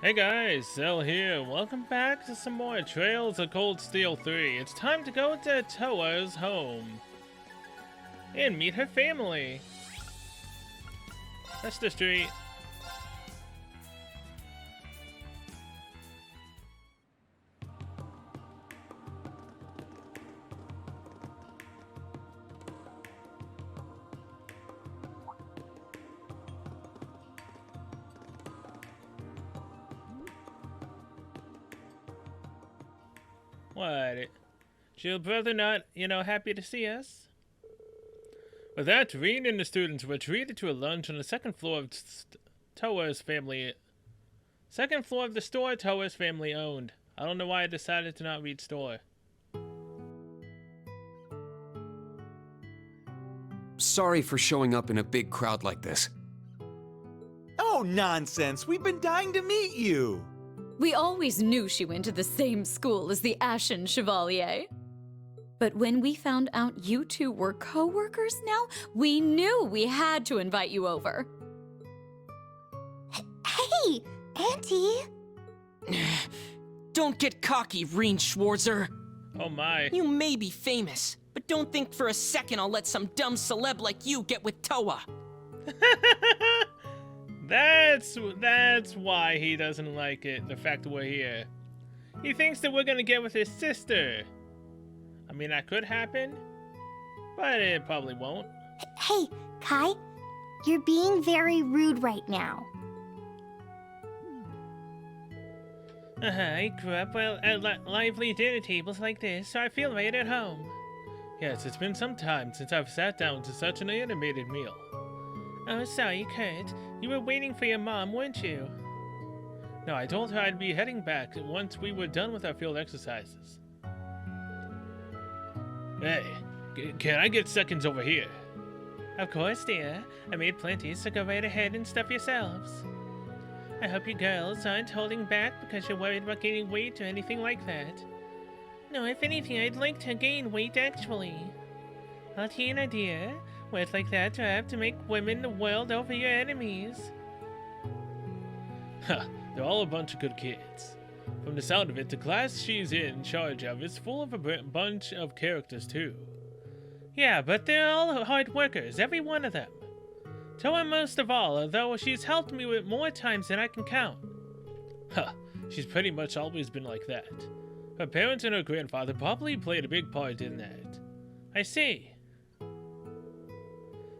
Hey guys, Zell here. Welcome back to some more Trails of Cold Steel 3. It's time to go to Toa's home and meet her family. That's the street. What? Your brother not, happy to see us? With that, Reen and the students were treated to a lunch on the second floor of Toa's family. Second floor of the store Toa's family owned. I don't know why I decided to not read store. Sorry for showing up in a big crowd like this. Oh, nonsense! We've been dying to meet you! We always knew she went to the same school as the Ashen Chevalier. But when we found out you two were co-workers now, we knew we had to invite you over. Hey, Auntie! Don't get cocky, Reen Schwarzer. Oh my. You may be famous, but don't think for a second I'll let some dumb celeb like you get with Toa. That's why he doesn't like it, the fact that we're here. He thinks that we're gonna get with his sister. I mean, that could happen, but it probably won't. Hey, Kai, you're being very rude right now. I grew up at lively dinner tables like this, so I feel right at home. Yes, it's been some time since I've sat down to such an animated meal. Oh, sorry, Kurt. You were waiting for your mom, weren't you? No, I told her I'd be heading back once we were done with our field exercises. Hey, can I get seconds over here? Of course, dear. I made plenty, so go right ahead and stuff yourselves. I hope you girls aren't holding back because you're worried about gaining weight or anything like that. No, if anything, I'd like to gain weight, actually. I'll tell you an idea. Words like that are apt to make women the world over your enemies. Huh, they're all a bunch of good kids. From the sound of it, the class she's in charge of is full of a bunch of characters too. Yeah, but they're all hard workers, every one of them. Toa most of all, though she's helped me with more times than I can count. Huh, she's pretty much always been like that. Her parents and her grandfather probably played a big part in that. I see.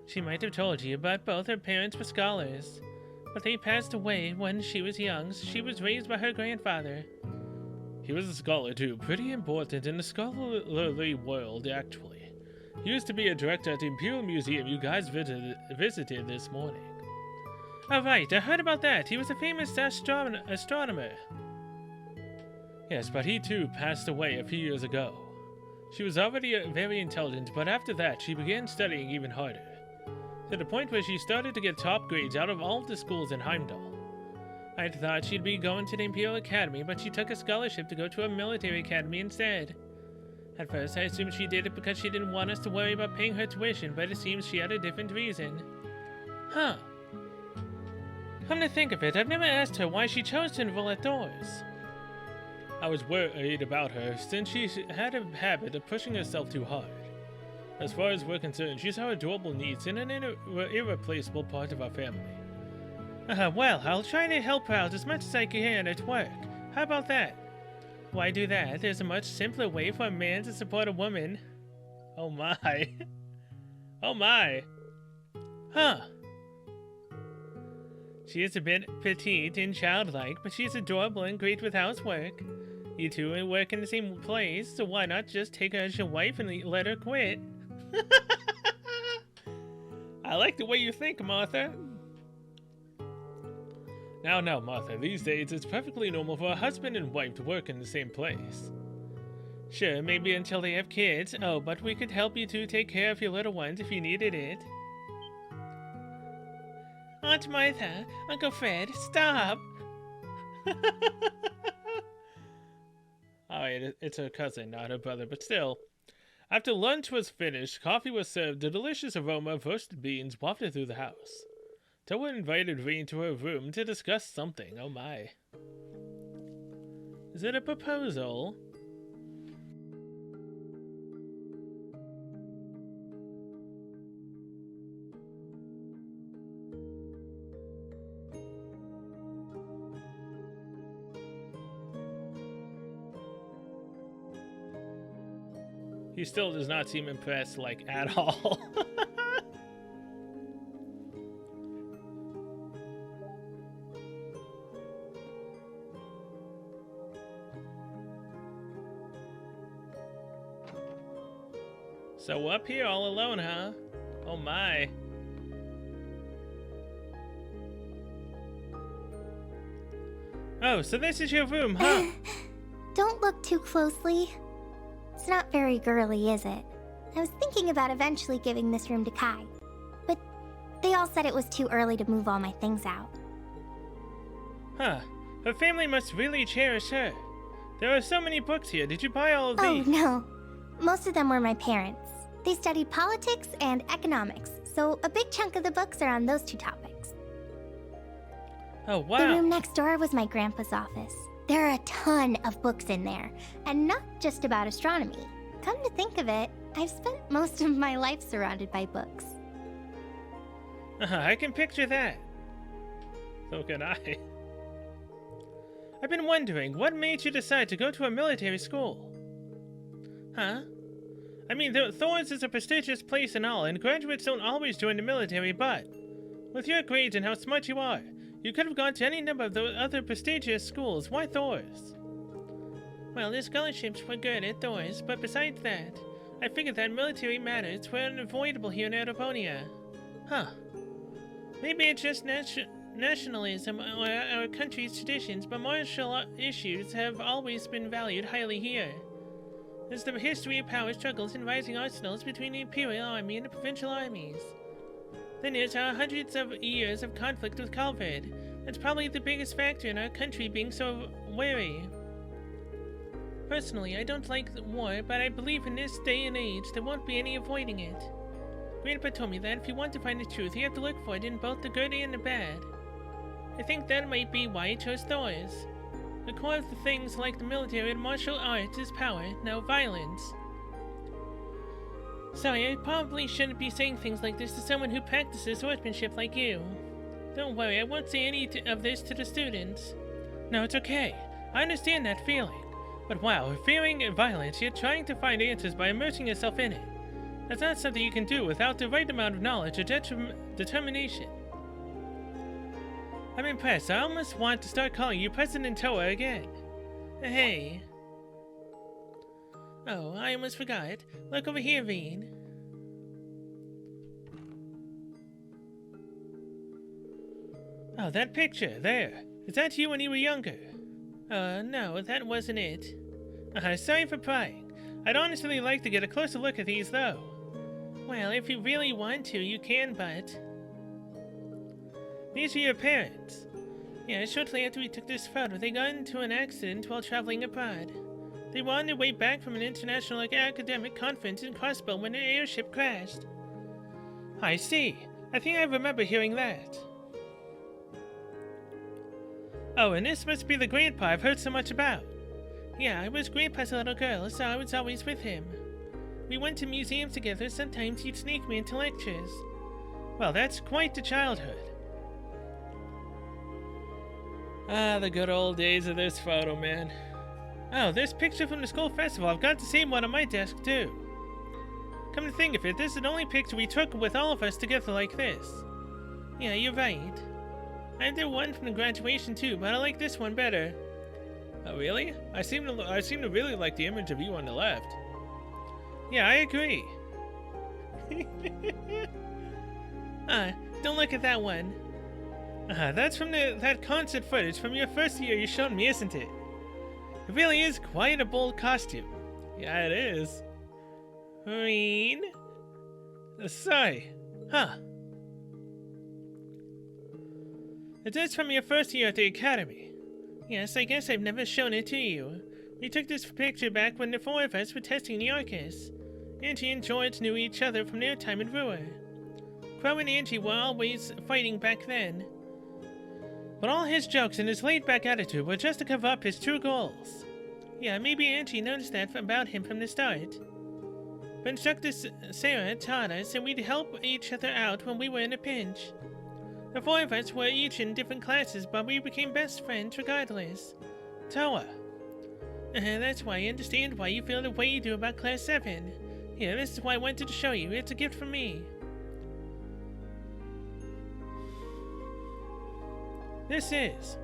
She might have told you, but both her parents were scholars. But they passed away when she was young, so she was raised by her grandfather. He was a scholar too, pretty important in the scholarly world, actually. He used to be a director at the Imperial Museum you guys visited this morning. Oh right, I heard about that. He was a famous astronomer. Yes, but he too passed away a few years ago. She was already very intelligent, but after that she began studying even harder. To the point where she started to get top grades out of all of the schools in Heimdall. I thought she'd be going to the Imperial Academy, but she took a scholarship to go to a military academy instead. At first, I assumed she did it because she didn't want us to worry about paying her tuition, but it seems she had a different reason. Huh. Come to think of it, I've never asked her why she chose to enroll at Thor's. I was worried about her, since she had a habit of pushing herself too hard. As far as we're concerned, she's our adorable niece and an irreplaceable part of our family. Well, I'll try to help her out as much as I can at work. How about that? Why do that? There's a much simpler way for a man to support a woman. Oh my. Oh my. Huh. She is a bit petite and childlike, but she's adorable and great with housework. You two work in the same place, so why not just take her as your wife and let her quit? I like the way you think, Martha. Now, Martha, these days it's perfectly normal for a husband and wife to work in the same place. Sure, maybe until they have kids. Oh, but we could help you to take care of your little ones if you needed it. Aunt Martha, Uncle Fred, stop! Alright, it's her cousin, not her brother, but still. After lunch was finished, coffee was served, the delicious aroma of roasted beans wafted through the house. Toa invited Reed to her room to discuss something. Oh my. Is it a proposal? He still does not seem impressed, like, at all. So up here all alone, huh? Oh my. Oh, so this is your room, huh? Don't look too closely. It's not very girly, is it? I was thinking about eventually giving this room to Kai, but they all said it was too early to move all my things out. Huh. Her family must really cherish her. There are so many books here. Did you buy all of Oh, these? no. Most of them were my parents. They studied politics and economics, so a big chunk of the books are on those two topics. Oh, wow. The room next door was my grandpa's office. There are a ton of books in there, and not just about astronomy. Come to think of it, I've spent most of my life surrounded by books. I can picture that. So can I. I've been wondering, what made you decide to go to a military school? Huh? I mean, Thorns is a prestigious place and all, and graduates don't always join the military, but with your grades and how smart you are, you could have gone to any number of the other prestigious schools. Why Thors? Well, the scholarships were good at Thors, but besides that, I figured that military matters were unavoidable here in Erebonia. Huh. Maybe it's just nationalism or our country's traditions, but martial issues have always been valued highly here. There's the history of power struggles and rising arsenals between the Imperial Army and the provincial armies. Then there's our hundreds of years of conflict with Calvard. That's probably the biggest factor in our country being so wary. Personally, I don't like the war, but I believe in this day and age there won't be any avoiding it. Grandpa told me that if you want to find the truth, you have to look for it in both the good and the bad. I think that might be why I chose Thors. The core of the things like the military and martial arts is power, no violence. Sorry, I probably shouldn't be saying things like this to someone who practices swordsmanship like you. Don't worry, I won't say any of this to the students. No, it's okay. I understand that feeling. But wow, fearing violence, yet trying to find answers by immersing yourself in it. That's not something you can do without the right amount of knowledge or determination. I'm impressed. I almost want to start calling you President Toa again. Hey. Oh, I almost forgot. Look over here, Veen. Oh, that picture, there. Is that you when you were younger? No, that wasn't it. Sorry for prying. I'd honestly like to get a closer look at these, though. Well, if you really want to, you can, but... These are your parents. Yeah, shortly after we took this photo, they got into an accident while traveling abroad. They were on their way back from an international academic conference in Crossbow when their airship crashed. I see. I think I remember hearing that. Oh, and this must be the grandpa I've heard so much about. Yeah, I was Grandpa's little girl, so I was always with him. We went to museums together, sometimes he'd sneak me into lectures. Well, that's quite the childhood. Ah, the good old days of this photo, man. Oh, this picture from the school festival. I've got the same one on my desk, too. Come to think of it, this is the only picture we took with all of us together like this. Yeah, you're right. I did one from the graduation, too, but I like this one better. Oh, really? I seem to really like the image of you on the left. Yeah, I agree. Don't look at that one. That's from that concert footage from your first year you showed me, isn't it? It really is quite a bold costume. Yeah, it is. Sorry. Huh. It is from your first year at the academy. Yes, I guess I've never shown it to you. We took this picture back when the four of us were testing the Arcus. Angie and George knew each other from their time in Ruhr. Crow and Angie were always fighting back then. But all his jokes and his laid-back attitude were just to cover up his true goals. Yeah, maybe Angie noticed that about him from the start. But Instructor Sarah taught us that we'd help each other out when we were in a pinch. The four of us were each in different classes, but we became best friends regardless. Toa. That's why I understand why you feel the way you do about Class 7. Here, this is why I wanted to show you. It's a gift from me. This is.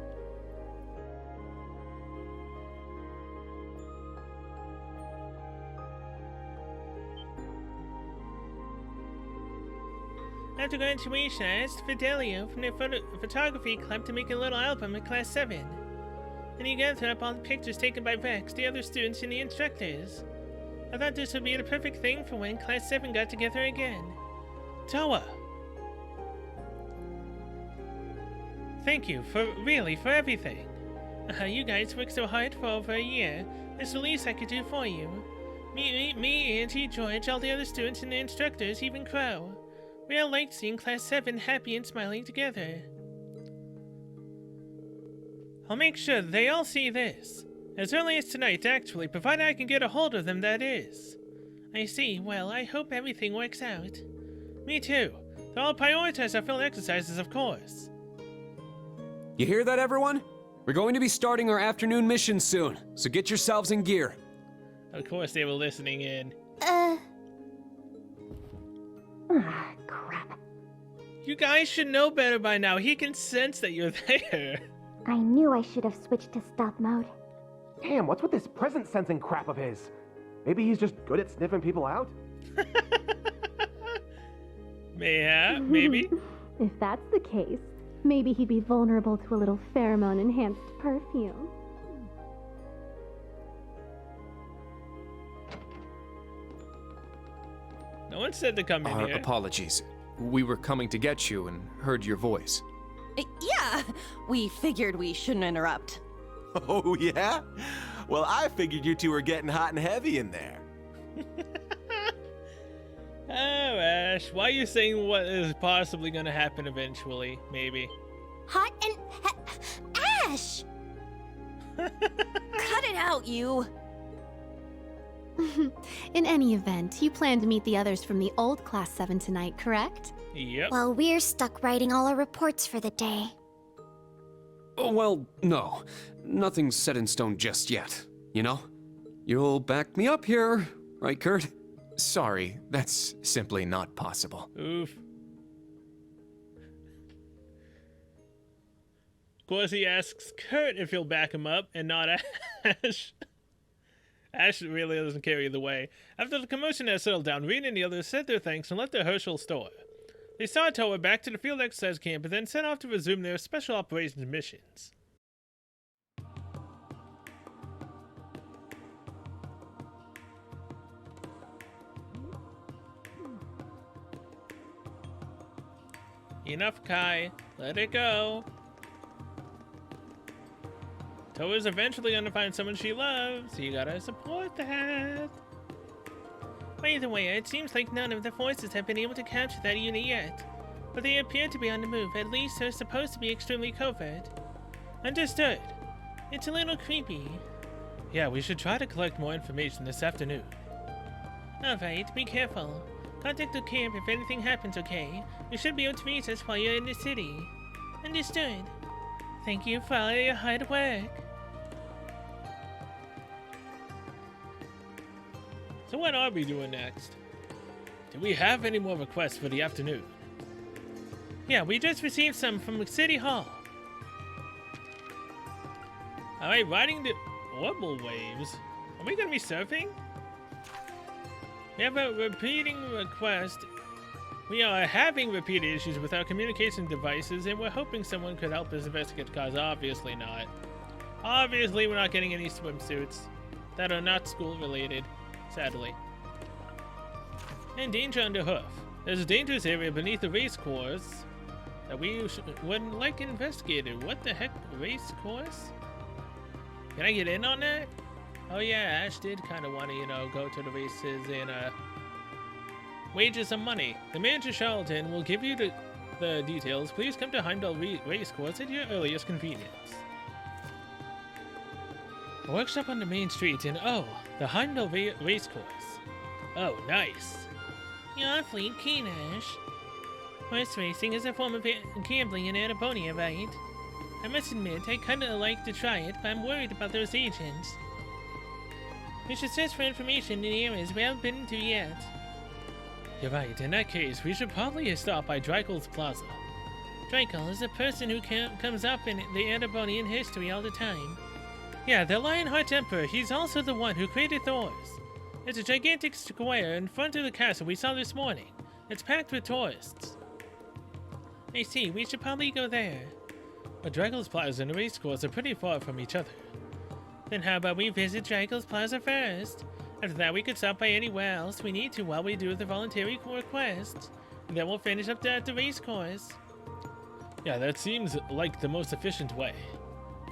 After graduation, I asked Fidelio from the photography club to make a little album of Class 7. And he gathered up all the pictures taken by Vex, the other students, and the instructors. I thought this would be the perfect thing for when Class 7 got together again. Toa! Thank you for everything. You guys worked so hard for over a year. It's the least I could do for you. Me, Angie, George, all the other students and the instructors, even Crow. We all liked seeing Class 7 happy and smiling together. I'll make sure they all see this. As early as tonight, actually, provided I can get a hold of them, that is. I see. Well, I hope everything works out. Me too. They'll all prioritize our field exercises, of course. You hear that, everyone? We're going to be starting our afternoon mission soon, so get yourselves in gear. Of course they were listening in. Crap. You guys should know better by now. He can sense that you're there. I knew I should have switched to stealth mode. Damn, what's with this presence sensing crap of his? Maybe he's just good at sniffing people out? Maybe. If that's the case, maybe he'd be vulnerable to a little pheromone-enhanced perfume. No one said to come in Our here. apologies. We were coming to get you and heard your voice. Yeah, we figured we shouldn't interrupt. Oh, yeah? Well, I figured you two were getting hot and heavy in there. Oh, Ash, why are you saying what is possibly going to happen eventually? Maybe. Hot and... Ash! Cut it out, you! In any event, you plan to meet the others from the old Class 7 tonight, correct? Yep. Well, we're stuck writing all our reports for the day. Oh, well, no. Nothing's set in stone just yet, you know? You'll back me up here, right, Kurt? Sorry, that's simply not possible. Oof. Of course, he asks Kurt if he'll back him up and not Ash. Ash really doesn't care either way. After the commotion had settled down, Reed and the others said their thanks and left the Herschel store. They saw Toa back to the field exercise camp and then set off to resume their special operations missions. Enough, Kai. Let it go. Toa's eventually gonna find someone she loves, so you gotta support that. By the way, it seems like none of the forces have been able to capture that unit yet. But they appear to be on the move, at least they're supposed to be extremely covert. Understood. It's a little creepy. Yeah, we should try to collect more information this afternoon. Alright, be careful. Contact the camp if anything happens, okay? You should be able to reach us while you're in the city. Understood. Thank you for all your hard work. So what are we doing next? Do we have any more requests for the afternoon? Yeah, we just received some from City Hall. Alright, riding the Orbal waves. Are we gonna be surfing? We have a repeating request. We are having repeated issues with our communication devices, and we're hoping someone could help us investigate the cause. Obviously not. Obviously we're not getting any swimsuits that are not school-related, sadly. And danger under hoof. There's a dangerous area beneath the race course that we would like investigated. What the heck, race course? Can I get in on that? Oh yeah, Ash did kind of want to, you know, go to the races in wages and money. The manager Charlton will give you the details. Please come to Heimdall Racecourse at your earliest convenience. A workshop on the main street in, the Heimdall Racecourse. Oh, nice. You're awfully keen-ish. Horse racing is a form of gambling in Annaponia, right? I must admit, I kinda like to try it, but I'm worried about those agents. We should search for information in the areas we haven't been to yet. You're right, in that case, we should probably stop by Dreikel's Plaza. Dreikel is a person who comes up in the Annaponian history all the time. Yeah, the Lionheart Emperor, he's also the one who created Thor's. There's a gigantic square in front of the castle we saw this morning. It's packed with tourists. I see, we should probably go there. But Dreikel's Plaza and the racecourse are pretty far from each other. Then how about we visit Dreikel's Plaza first? After that, we could stop by anywhere else we need to while we do the voluntary request. And then we'll finish up there at the racecourse. Yeah, that seems like the most efficient way.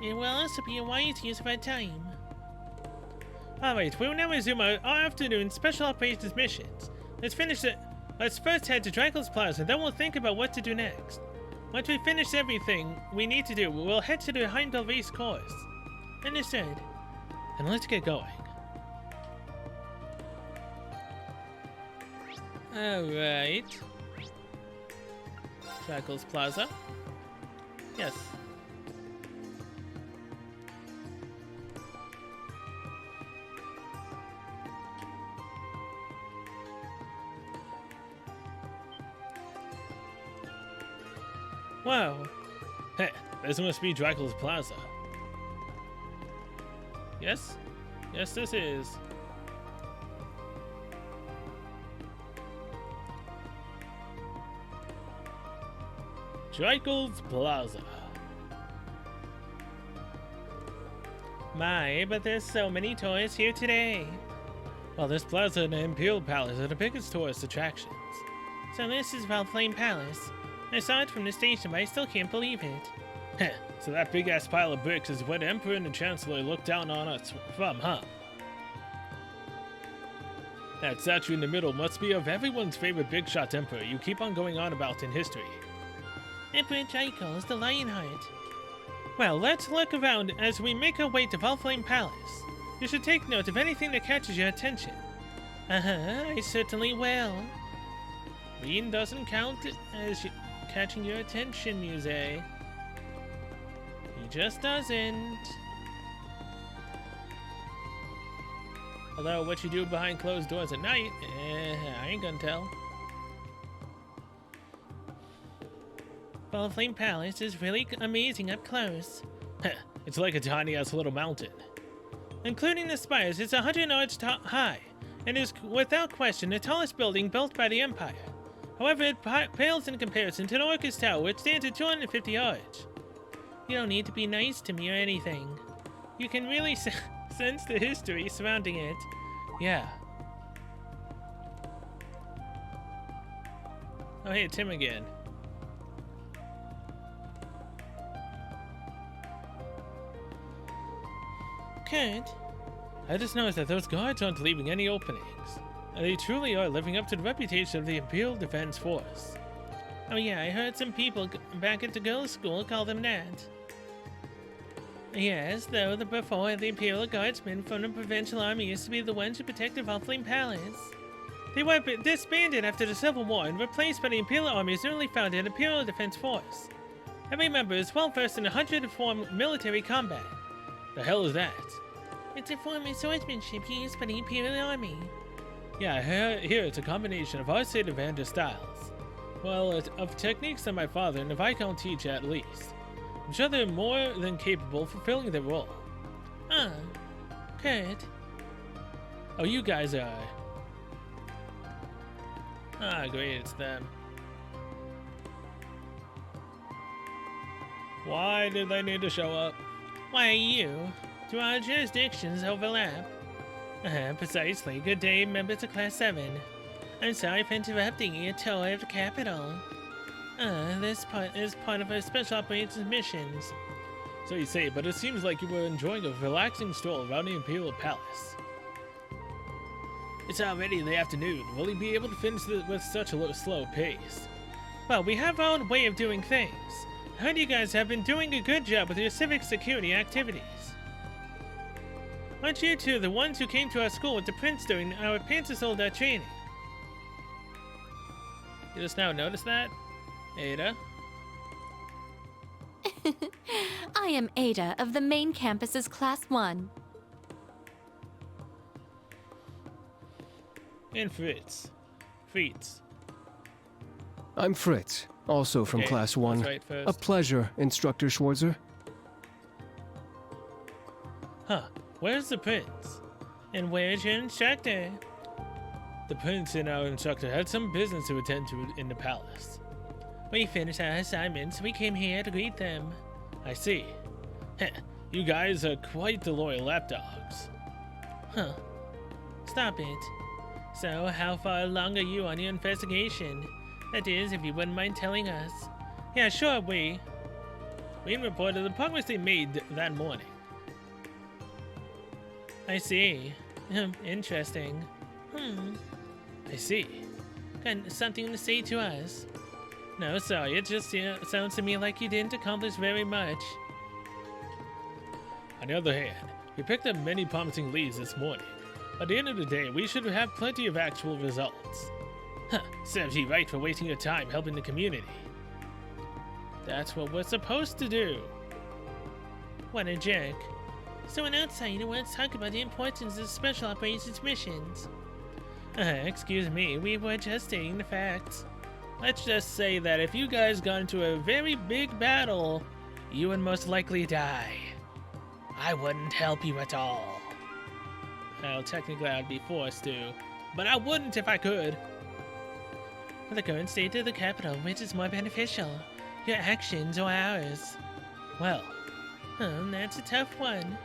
It will also be a wise use of our time. Alright, we'll now resume our afternoon special operations missions. Let's first head to Dreikel's Plaza, then we'll think about what to do next. Once we finish everything we need to do, we'll head to the Heimdall race course. Understood. Then let's get going. Alright. Dreikel's Plaza. Yes. Wow. Hey, this must be Dreikel's Plaza. Yes? Yes, this is. Dreikel's Plaza. My, but there's so many tourists here today. Well, this plaza and the Imperial Palace are the biggest tourist attractions. So this is Valflame Palace. I saw it from the station, but I still can't believe it. Heh, so that big-ass pile of bricks is what the Emperor and the Chancellor look down on us from, huh? That statue in the middle must be of everyone's favorite big-shot Emperor you keep on going on about in history. Emperor Dreikel is the Lionheart. Well, let's look around as we make our way to Valflame Palace. You should take note of anything that catches your attention. I certainly will. Green doesn't count as catching your attention, Muse. He just doesn't. Although what you do behind closed doors at night, I ain't gonna tell. Valflame Palace is really amazing up close. It's like a tiny-ass little mountain. Including the spires, it's 100 yards high, and is without question the tallest building built by the Empire. However, it pales in comparison to the Orcus Tower, which stands at 250 yards. You don't need to be nice to me or anything. You can really sense the history surrounding it. Yeah. Oh hey, it's him again. Kurt, I just noticed that those guards aren't leaving any openings. And they truly are living up to the reputation of the Imperial Defense Force. Oh yeah, I heard some people back at the girls' school call them that. Yes, though before the Imperial Guardsmen from the Provincial Army used to be the ones who protected Valflame Palace. They were disbanded after the Civil War and replaced by the Imperial Army's newly founded Imperial Defense Force. Every member is well versed in 100-form military combat. The hell is that? It's a form of swordsmanship used by the Imperial Army. Yeah, here it's a combination of our state of Vander styles. Well, of techniques that my father and the Viscount teach at least. I'm sure they're more than capable of fulfilling their role. Kurt. Oh, you guys are. Ah, great, it's them. Why did they need to show up? Why you? Do our jurisdictions overlap? Precisely. Good day, members of Class 7. I'm sorry for interrupting your tour of the capital. This part is part of our special operations missions. So you say, but it seems like you were enjoying a relaxing stroll around the Imperial Palace. It's already the afternoon. Will he be able to finish with such a slow pace? Well, we have our own way of doing things. I heard you guys have been doing a good job with your civic security activities. Aren't you two the ones who came to our school with the prince during our Panther Soldier training? You just now noticed that? Ada? I am Ada of the main campus's Class 1. And Fritz. Fritz. I'm Fritz, also from Okay, Class 1. that's right first. A pleasure, Instructor Schwarzer. Huh. Where's the prince? And where's your instructor? The prince and our instructor had some business to attend to in the palace. We finished our assignments. We came here to greet them. I see. Heh, you guys are quite the loyal lapdogs. Huh. Stop it. So, how far along are you on your investigation? That is, if you wouldn't mind telling us. Yeah, sure, we reported the progress they made that morning. I see. Interesting. I see. Got something to say to us? No, sorry, it just sounds to me like you didn't accomplish very much. On the other hand, we picked up many promising leads this morning. At the end of the day, we should have plenty of actual results. Huh, serves you right for wasting your time helping the community. That's what we're supposed to do. What a jerk. So an outsider wants to talk about the importance of special operations missions. Excuse me, we were just stating the facts. Let's just say that if you guys got into a very big battle, you would most likely die. I wouldn't help you at all. Well, technically I'd be forced to, but I wouldn't if I could. For the current state of the capital, which is more beneficial? Your actions or ours? Well, that's a tough one.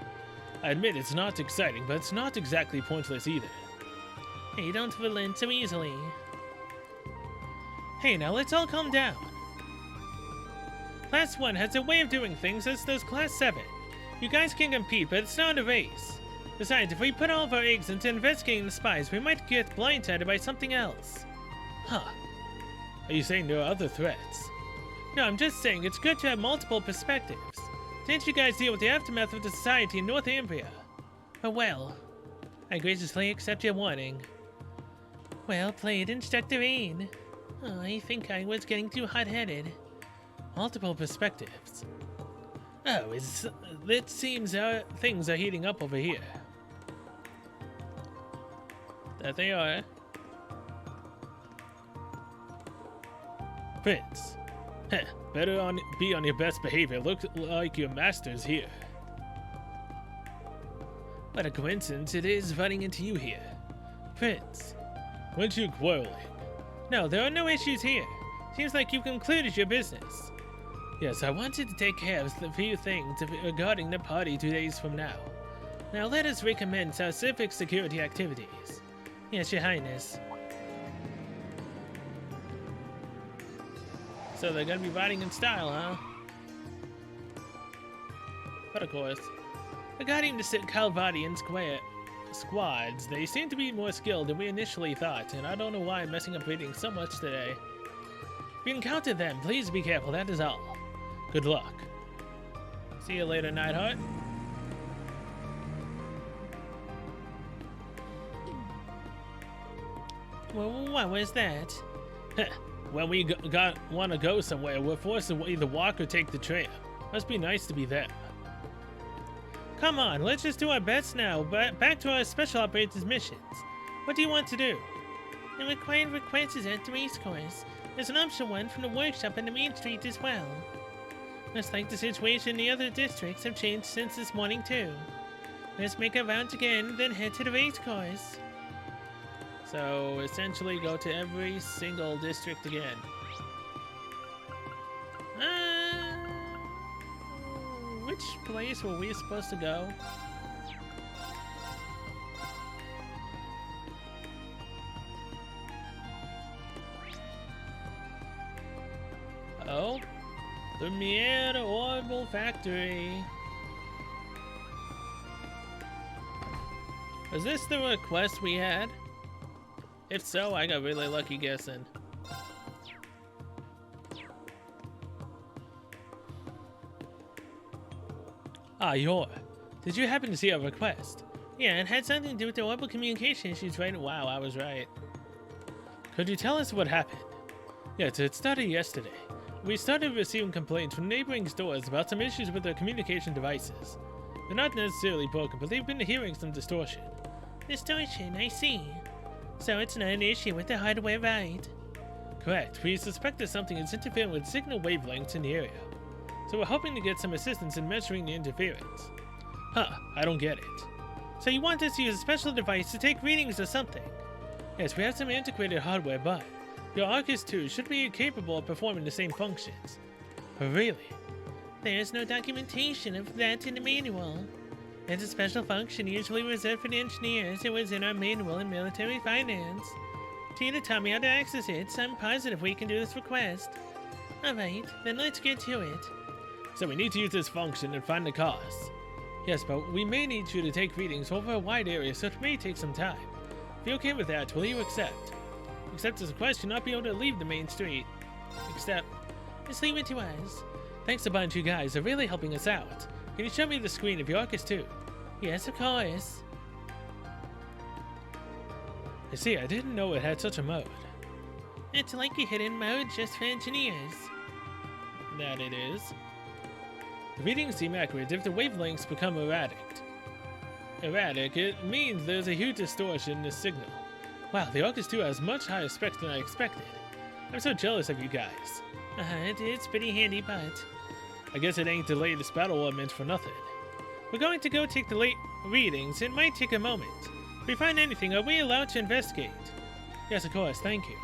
I admit it's not exciting, but it's not exactly pointless either. Hey, don't relent so easily. Hey, now let's all calm down. Class 1 has a way of doing things as does Class 7. You guys can compete, but it's not a race. Besides, if we put all of our eggs into investigating the spies, we might get blindsided by something else. Huh. Are you saying there are other threats? No, I'm just saying it's good to have multiple perspectives. Didn't you guys deal with the aftermath of the society in North Ambria? Oh well. I graciously accept your warning. Well played, Instructor Ain. Oh, I think I was getting too hot-headed. Multiple perspectives. Oh, it seems things are heating up over here. That they are. Prince. Heh, better be on your best behavior. Look like your master's here. What a coincidence it is running into you here. Prince. Weren't you quarreling? No, there are no issues here. Seems like you've concluded your business. Yes, I wanted to take care of a few things regarding the party 2 days from now. Now let us recommence our civic security activities. Yes, Your Highness. So they're gonna be riding in style, huh? But of course, regarding the Calvadian squads, they seem to be more skilled than we initially thought, and I don't know why I'm messing up reading so much today. If you encounter them, please be careful, that is all. Good luck. See you later, Nightheart. Well, what was that? When we want to go somewhere, we're forced to either walk or take the tram. Must be nice to be them. Come on, let's just do our best now. Back to our special operations missions. What do you want to do? The required request is at the race course. There's an optional one from the workshop on the main street as well. Looks like the situation in the other districts have changed since this morning too. Let's make our rounds again, then head to the race course. So essentially go to every single district again. Which place were we supposed to go? Oh, the Mier Orbal Factory. Was this the request we had? If so, I got really lucky guessing. Ah, Yor. Did you happen to see our request? Yeah, it had something to do with the Orbal communication issues, right? Wow, I was right. Could you tell us what happened? Yes, it started yesterday. We started receiving complaints from neighboring stores about some issues with their communication devices. They're not necessarily broken, but they've been hearing some distortion. Distortion, I see. So it's not an issue with the hardware, right? Correct. We suspect that something is interfering with signal wavelengths in the area. So we're hoping to get some assistance in measuring the interference. Huh, I don't get it. So you want us to use a special device to take readings or something? Yes, we have some antiquated hardware, but your Arcus 2 should be capable of performing the same functions. But really? There's no documentation of that in the manual. It's a special function usually reserved for the engineers. It was in our manual in military finance. Tina taught me how to access it, so I'm positive we can do this request. Alright, then let's get to it. So we need to use this function and find the cause. Yes, but we may need you to take readings over a wide area, so it may take some time. If you're okay with that, will you accept? Accept this request, you'll not be able to leave the main street. Except, just leave it to us. Thanks a bunch, you guys are really helping us out. Can you show me the screen of your Arcus 2? Yes, of course. I see, I didn't know it had such a mode. It's like a hidden mode just for engineers. That it is. The readings seem accurate if the wavelengths become erratic. Erratic, it means there's a huge distortion in the signal. Wow, the Arcus 2 has much higher specs than I expected. I'm so jealous of you guys. It's pretty handy, but I guess it ain't the latest battle element for nothing. We're going to go take the late readings. It might take a moment. If we find anything, are we allowed to investigate? Yes, of course, thank you.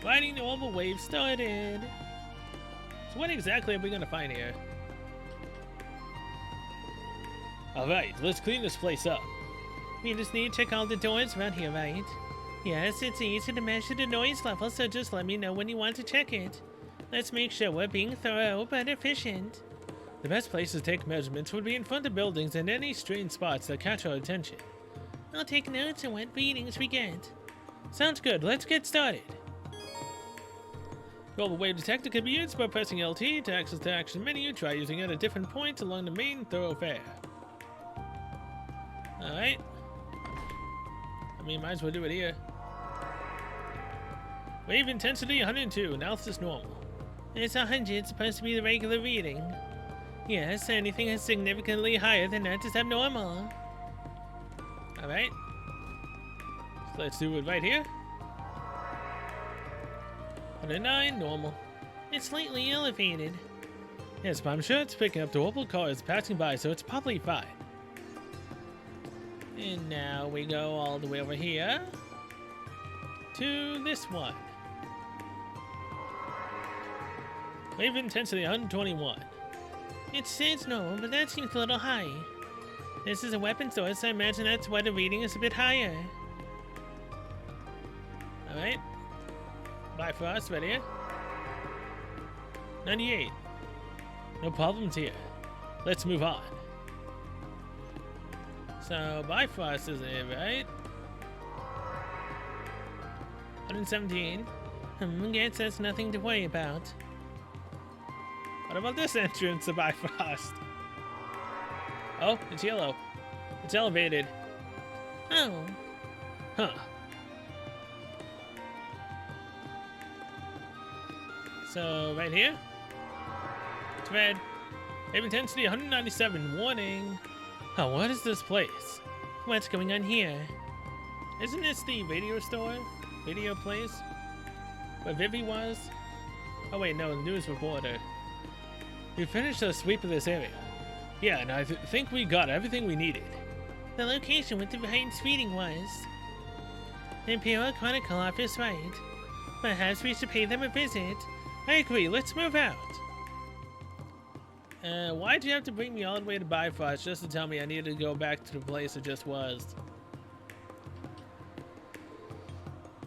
Riding the Orbal wave started. So what exactly are we gonna find here? Alright, let's clean this place up. We just need to check all the doors around here, right? Yes, it's easy to measure the noise level, so just let me know when you want to check it. Let's make sure we're being thorough but efficient. The best place to take measurements would be in front of buildings and any strange spots that catch our attention. I'll take notes on what readings we get. Sounds good, let's get started. Global wave detector can be used by pressing LT to access the action menu. Try using it at different points along the main thoroughfare. Alright. I mean, might as well do it here. Wave intensity 102, analysis normal. It's 100, supposed to be the regular reading. Yes, anything that's significantly higher than that is abnormal. Alright. So let's do it right here. 109, normal. It's slightly elevated. Yes, but I'm sure it's picking up the Orbal cars passing by, so it's probably fine. And now we go all the way over here to this one. Wave intensity 121. It says normal, but that seems a little high. This is a weapon source, so I imagine that's why the reading is a bit higher. Alright. Bifrost, right here. 98. No problems here. Let's move on. So, Bifrost is there, right? 117. I guess that's nothing to worry about. What about this entrance to Bifrost? Oh, it's yellow. It's elevated. Oh. Huh. So, right here? It's red. Wave intensity 197. Warning. Oh, what is this place? What's going on here? Isn't this the radio store? Radio place? Where Vivi was? Oh wait, no, the news reporter. We finished the sweep of this area. Yeah, and I think we got everything we needed. The location with the highest reading was... The Imperial Chronicle office, right? Perhaps we should pay them a visit. I agree, let's move out. Why'd you have to bring me all the way to Bifrost just to tell me I needed to go back to the place it just was?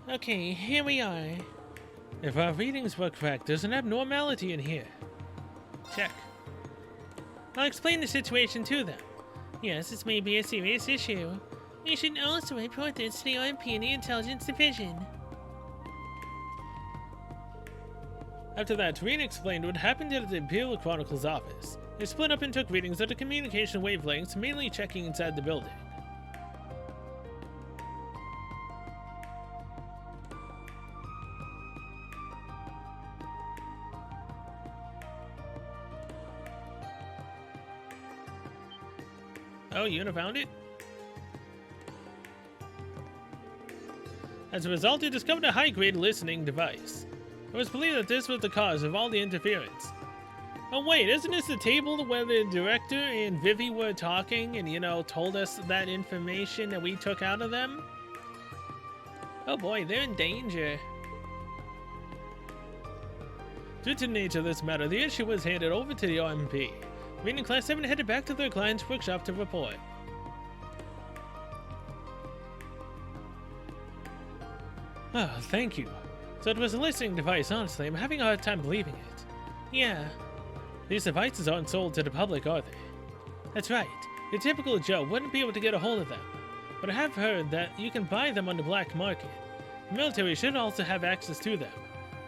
Okay, here we are. If our readings were correct, there's an abnormality in here. Check. I'll explain the situation to them. Yes, this may be a serious issue. You should also report this to the OMP and the Intelligence Division. After that, Rean explained what happened at the Imperial Chronicle's office. They split up and took readings of the communication wavelengths, mainly checking inside the building. Oh, you found it? As a result, they discovered a high-grade listening device. It was believed that this was the cause of all the interference. Oh wait, isn't this the table where the director and Vivi were talking and, you know, told us that information that we took out of them? Oh boy, they're in danger. Due to the nature of this matter, the issue was handed over to the OMP. Rean and Class 7 headed back to their client's workshop to report. Oh, thank you. So it was a listening device, honestly. I'm having a hard time believing it. Yeah. These devices aren't sold to the public, are they? That's right. Your typical Joe wouldn't be able to get a hold of them. But I have heard that you can buy them on the black market. The military should also have access to them.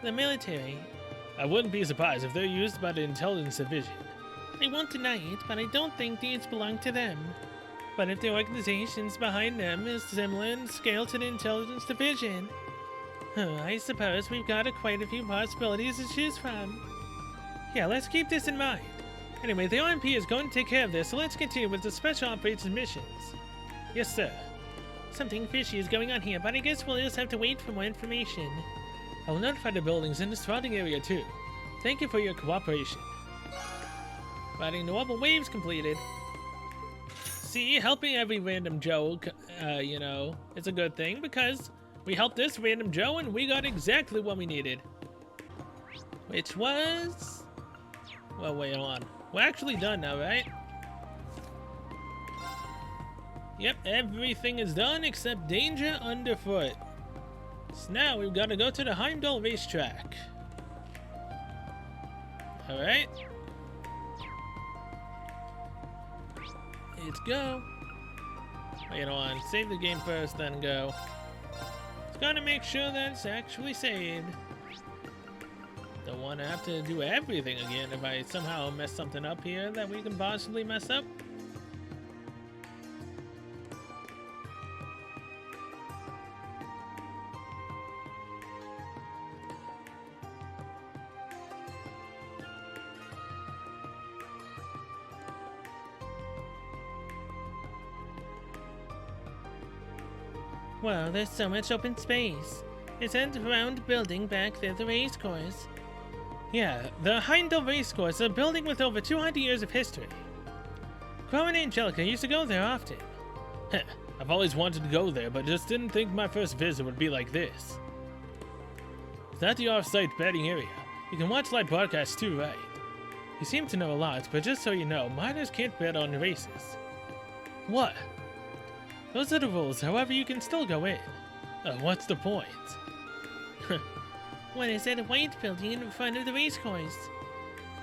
The military? I wouldn't be surprised if they're used by the Intelligence Division. I won't deny it, but I don't think these belong to them. But if the organizations behind them is similar in scale to the Intelligence Division, I suppose we've got quite a few possibilities to choose from. Yeah, let's keep this in mind. Anyway, the OMP is going to take care of this, so let's continue with the Special Operations missions. Yes, sir. Something fishy is going on here, but I guess we'll just have to wait for more information. I will notify the buildings in the surrounding area, too. Thank you for your cooperation. Riding the Orbal waves completed. See, helping every random Joe, you know, is a good thing, because we helped this random Joe and we got exactly what we needed. Which was... well, wait on. We're actually done now, right? Yep, everything is done except danger underfoot. So now we've got to go to the Heimdall racetrack. Alright. Let's go. Wait on, save the game first, then go. It's gotta make sure that it's actually saved. Don't want to have to do everything again if I somehow mess something up here that we can possibly mess up. Wow, there's so much open space. It's a round building back there, the race course. Yeah, the Heimdall race course, a building with over 200 years of history. Crow and Angelica used to go there often. I've always wanted to go there, but just didn't think my first visit would be like this. It's not the off-site betting area. You can watch live broadcasts too, right? You seem to know a lot, but just so you know, minors can't bet on races. What? Those are the rules, however you can still go in. What's the point? What is that white building in front of the racecourse?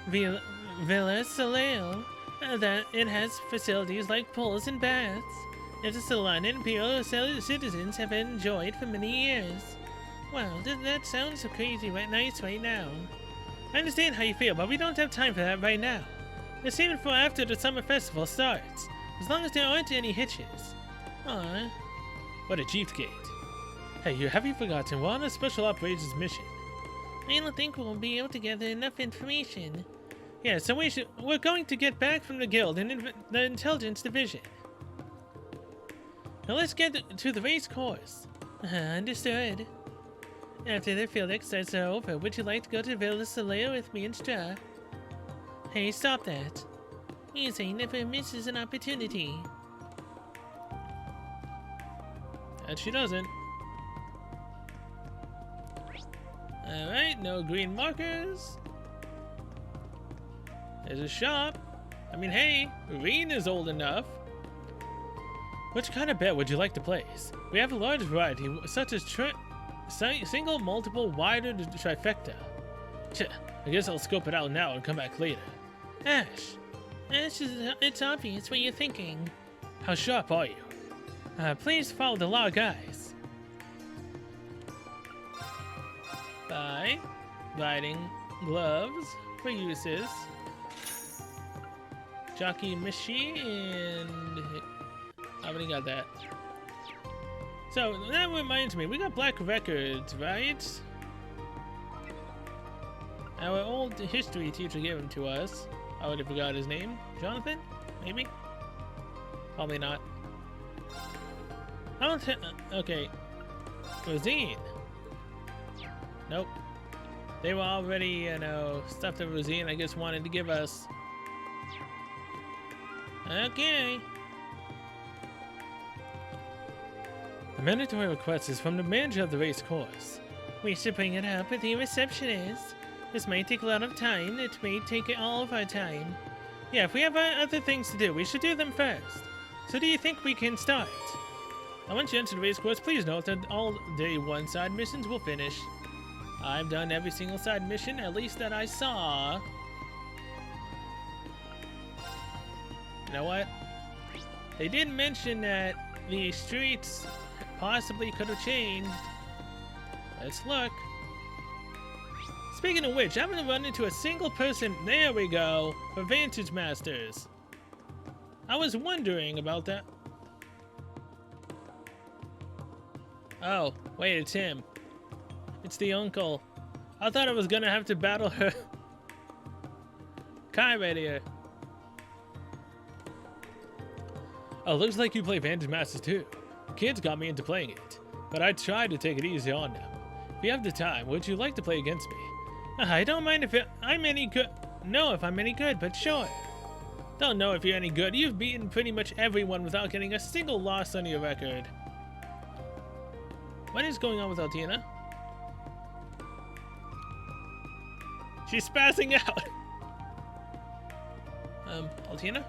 Villa Soleil. That it has facilities like pools and baths. It's a salon and Imperial citizens have enjoyed for many years. Wow, that sounds so crazy nice right now. I understand how you feel, but we don't have time for that right now. Let's save it for after the summer festival starts, as long as there aren't any hitches. Aw. What a cheapskate. Hey, have you forgotten? We're on a special operations mission. I don't think we'll be able to gather enough information. Yeah, so we're going to get back from the guild and the intelligence division. Now let's get to the race course. Understood. After the field exercises are over, would you like to go to Villa Soleil with me and Stra? Hey, stop that. Easy never misses an opportunity. And she doesn't. Alright, no green markers. There's a shop. I mean, hey, Rean is old enough. Which kind of bet would you like to place? We have a large variety, such as single, multiple, wider trifecta. I guess I'll scope it out now and come back later. Ash, it's obvious what you're thinking. How sharp are you? Please follow the law, guys. Buy riding gloves for uses. Jockey machine and I already got that. So that reminds me, we got black records, right? Our old history teacher gave them to us. I already forgot his name. Jonathan? Maybe? Probably not. I don't okay. Rosine. Nope. They were already, you know, stuff that Rosine, I guess, wanted to give us. Okay. The mandatory request is from the manager of the race course. We should bring it up with the receptionist. This might take a lot of time. It may take all of our time. Yeah, if we have other things to do, we should do them first. So do you think we can start? Once you enter the race course, please note that all day one side missions will finish. I've done every single side mission, at least that I saw. You know what? They did mention that the streets possibly could have changed. Let's look. Speaking of which, I haven't run into a single person. There we go. For Vantage Masters. I was wondering about that. Oh, wait, it's him. It's the uncle. I thought I was gonna have to battle her. Kai right here. Oh, looks like you play Vantage Masters too. The kids got me into playing it, but I tried to take it easy on them. If you have the time, would you like to play against me? I don't mind if I'm any good. No, if I'm any good, but sure. Don't know if you're any good. You've beaten pretty much everyone without getting a single loss on your record. What is going on with Altina? She's spazzing out. Altina?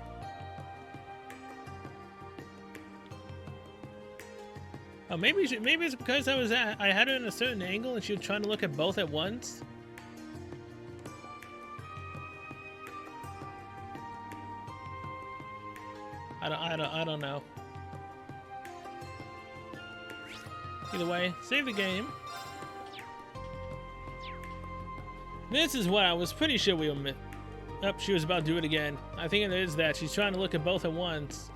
Oh, maybe it's because I had her in a certain angle and she was trying to look at both at once. I don't know. Either way, save the game. This is what I was pretty sure we were she was about to do it again. I think it is that. She's trying to look at both at once.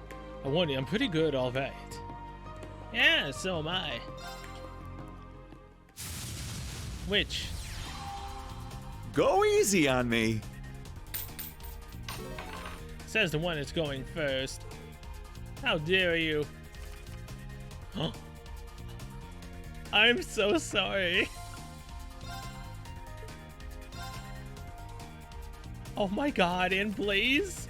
I warn you, I'm pretty good, all right. Yeah, so am I. Which? Go easy on me. Says the one that's going first. How dare you? Huh? I'm so sorry. Oh my god, and Blaze?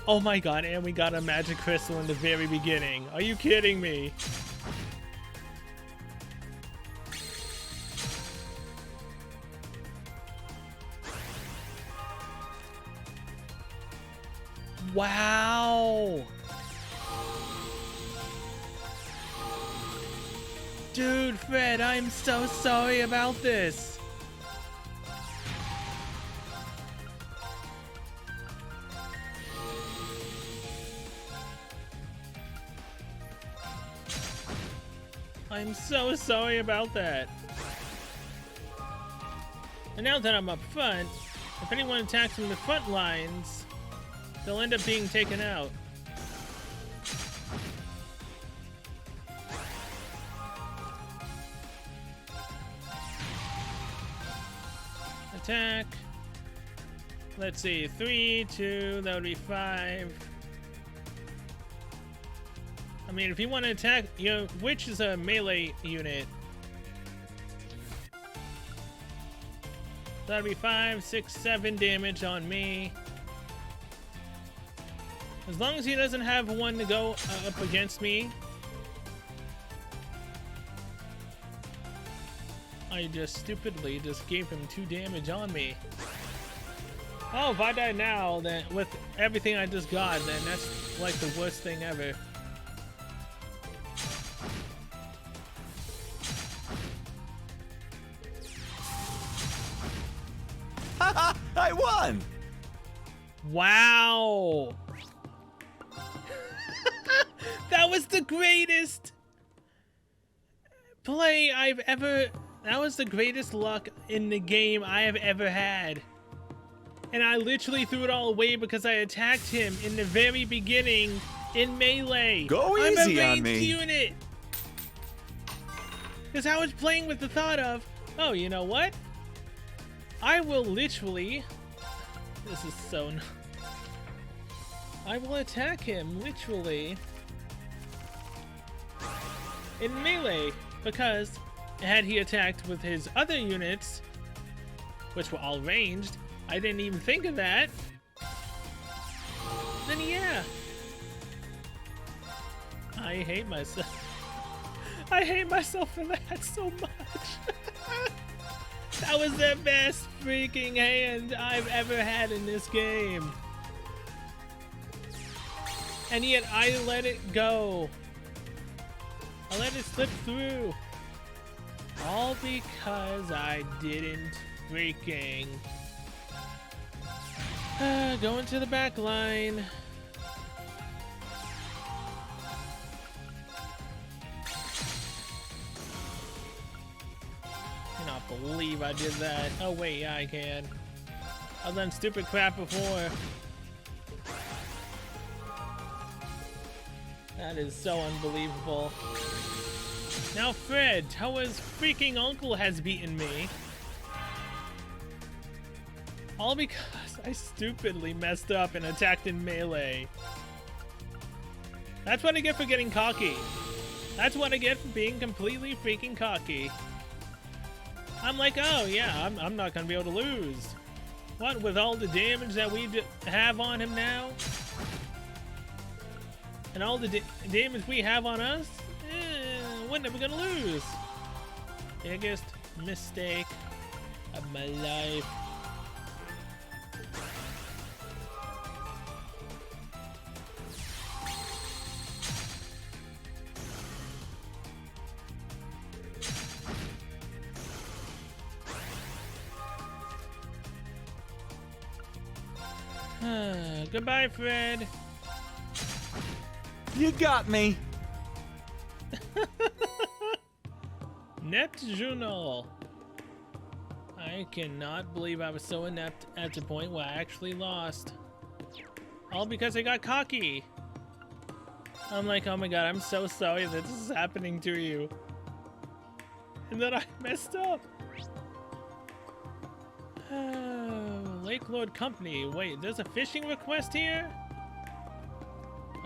Oh my god, and we got a magic crystal in the very beginning. Are you kidding me? Wow! Dude, Fred, I'm so sorry about this. I'm so sorry about that. And now that I'm up front, if anyone attacks from the front lines, they'll end up being taken out. Attack. Let's see, 3, 2, that would be 5. I mean, if you want to attack, you know, which is a melee unit. That'd be 5, 6, 7 damage on me. As long as he doesn't have one to go up against me. I just stupidly just gave him 2 damage on me. Oh, if I die now, then with everything I just got, then that's like the worst thing ever. I won! Wow! That was the greatest play I've ever... That was the greatest luck in the game I have ever had. And I literally threw it all away because I attacked him in the very beginning in melee. Go easy on me. I'm a ranged unit. Because I was playing with the thought of, oh, you know what? I will literally... This is so... I will attack him, literally, in melee, because had he attacked with his other units, which were all ranged, I didn't even think of that, then yeah. I hate myself. I hate myself for that so much. That was the best freaking hand I've ever had in this game. And yet I let it go. I let it slip through. All because I didn't freaking go into the back line. Cannot believe I did that. Oh wait, yeah I can. I've done stupid crap before. That is so unbelievable. Now Fred, Toa's freaking uncle has beaten me. All because I stupidly messed up and attacked in melee. That's what I get for getting cocky. That's what I get for being completely freaking cocky. I'm like, oh yeah, I'm not gonna be able to lose. What, with all the damage that we have on him now? And all the damage we have on us? We're never gonna lose. Biggest mistake of my life. Goodbye, Fred. You got me. Net Journal. I cannot believe I was so inept at the point where I actually lost. All because I got cocky. I'm like, oh my god, I'm so sorry that this is happening to you. And then I messed up. Lake Lord Company. Wait, there's a fishing request here?